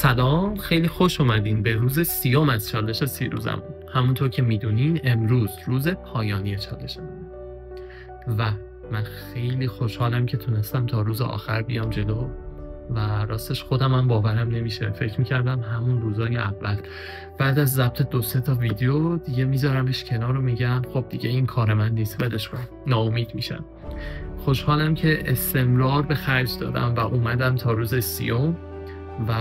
سلام، خیلی خوش اومدین به روز 30 از چالش 30 روزمون. همونطور که میدونین امروز روز پایانی چالشمونه و من خیلی خوشحالم که تونستم تا روز آخر بیام جلو و راستش خودم هم باورم نمیشه. فکر میکردم همون روزای اول بعد از ضبط 2-3 تا ویدیو دیگه میذارمش کنار و میگم خب دیگه این کار من نیست، ولش کن، ناامید میشم. خوشحالم که استمرار به خرج دادم و اومدم تا روز 30 و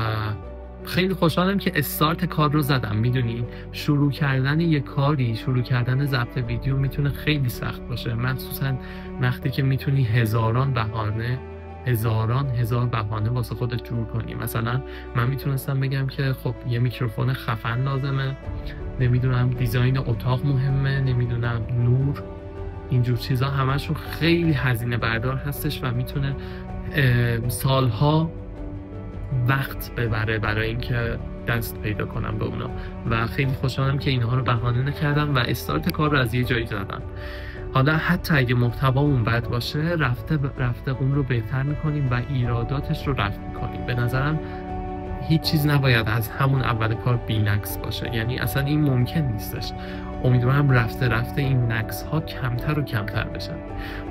خیلی خوشحالم که استارت کار رو زدم. میدونی شروع کردن یک کاری، شروع کردن ضبط ویدیو میتونه خیلی سخت باشه، مخصوصا وقتی که میتونی هزار بهانه واسه خودت جور کنی. مثلا من میتونستم بگم که خب یه میکروفون خفن لازمه، نمیدونم دیزاین اتاق مهمه، نمیدونم نور، اینجور چیزا همشون خیلی هزینه بردار هستش و میتونه سالها وقت ببره برای اینکه دست پیدا کنم به اونا و خیلی خوشحالم که اینها رو بهانه نکردم و استارت کار رو از یه جایی زدم. حالا حتی اگه محتوامون بد باشه رفته اون رو بهتر میکنیم و ایراداتش رو رفع میکنیم. به نظرم هیچ چیز نباید از همون اول کار بی‌نقص باشه، یعنی اصلا این ممکن نیستش. امیدوارم رفته این نقص ها کمتر و کمتر بشن.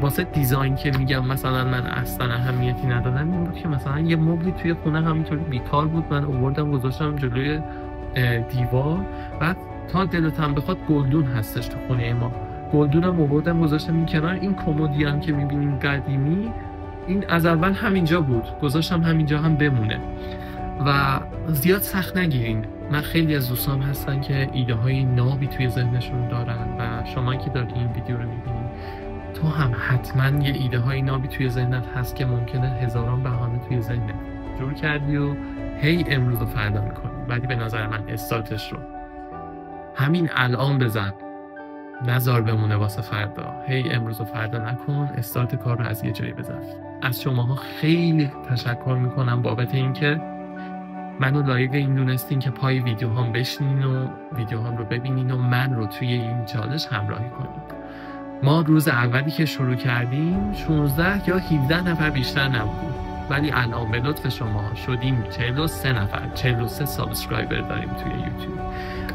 واسه دیزاین که میگم مثلا من اصلا اهمیتی ندادم این بود که مثلا یه مبلی توی خونه همینطوری بیکار بود، من آوردم گذاشتم جلوی دیوار و تا دلتم بخواد گلدون هستش تو خونه ما، گلدونم آوردم گذاشتم این کنار. این کمدی هم که میبینین قدیمی، این از اول همینجا بود، گذاشتم همینجا هم بمونه و زیاد سخت نگیرین. من خیلی از دوستان هستن که ایده های نابی توی ذهنشون دارن و شما که داری این ویدیو رو میبینین تو هم حتما یه ایده های نابی توی ذهنت هست که ممکنه هزاران بهانه توی ذهنت جور کردی و هی امروز و فردا میکنی، ولی به نظر من استارتش رو همین الان بزن، نذار بمونه واسه فردا. هی امروز و فردا نکن، استارت کار رو از یه جایی بزن. از شماها خیلی تشکر میکنم بابت اینکه منو لایق این دونستین که پای ویدیوهام بشینین و ویدیوهام رو ببینین و من رو توی این چالش همراهی کنین. ما روز اولی که شروع کردیم 16 یا 17 نفر بیشتر نبودیم، ولی الان به لطف شما شدیم 43 نفر، 43 سابسکرایبر داریم توی یوتیوب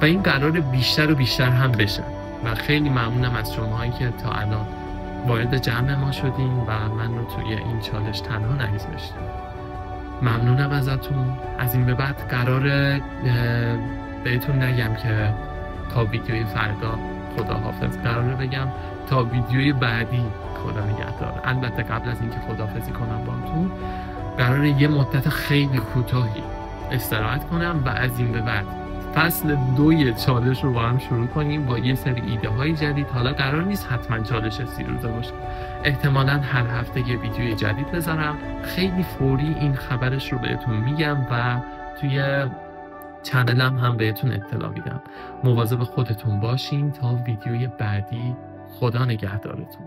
و این قرار بیشتر و بیشتر هم بشه و خیلی ممنونم از شماهایی که تا الان وارد جمع ما شدین و من رو توی این چالش تنها نگذاشتین. ممنونم ازتون. از این به بعد قراره بهتون نگم که تا ویدیوی فردا خداحافظ، قراره بگم تا ویدیوی بعدی خدا نگهدار. البته قبل از اینکه خداحافظی کنم باهاتون قراره یه مدت خیلی کوتاهی استراحت کنم و از این به بعد فصل 2 چالش رو با هم شروع کنیم با یه سری ایده های جدید. حالا قرار نیست حتما چالش 30 روزه باشه، احتمالاً هر هفته یه ویدیوی جدید بذارم. خیلی فوری این خبرش رو بهتون میگم و توی چنلم هم بهتون اطلاع میدم. مواظب خودتون باشین تا ویدیوی بعدی. خدا نگهدارتون.